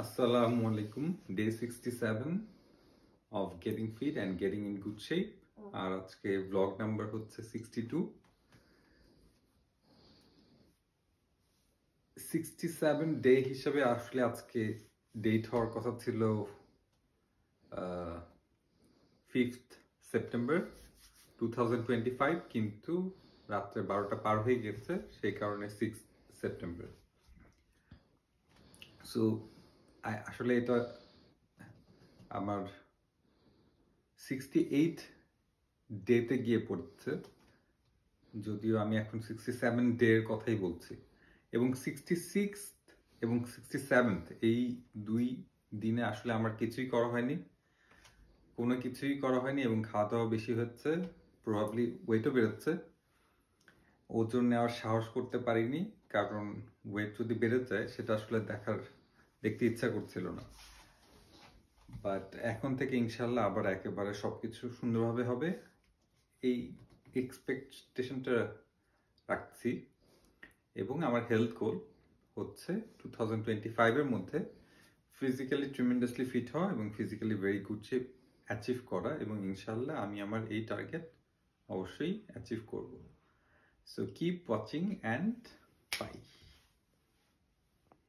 Assalamu alaikum. Day 67 of getting fit and getting in good shape. আর আজকে vlog number হচ্ছে 62. 67 day হিসেবে আসলে আজকে ডেট হওয়ার কথা ছিল 5th সেপ্টেম্বর 2025, কিন্তু রাত্রে 12টা পার হয়ে গেছে, সেই কারণে 6th সেপ্টেম্বর। সো আসলে এটা আমার 68 ডেতে গিয়ে পড়ছে, যদিও আমি এখন 67 ডের কথাই বলছি। এবং 66 এবং 67 এই দুই দিনে আসলে আমার কিছুই করা হয়নি, কোনো কিছুই করা হয়নি, এবং খাওয়া দাওয়া বেশি হচ্ছে, প্রবাবলি ওয়েটও বেরোচ্ছে। ওজন নেওয়ার সাহস করতে পারিনি, কারণ ওয়েট যদি বেড়ে যায় সেটা আসলে দেখতে ইচ্ছা করছিল না। বাট এখন থেকে ইনশাল্লাহ আবার একেবারে সবকিছু সুন্দরভাবে হবে, এই এক্সপেকটেশনটা রাখছি। এবং আমার হেলথ গোল হচ্ছে 2025 এর মধ্যে ফিজিক্যালি ট্রিমেন্ডাসলি ফিট হওয়া এবং physically very good shape achieve করা, এবং ইনশাল্লাহ আমি আমার এই টার্গেট অবশ্যই অ্যাচিভ করব। So keep watching and by.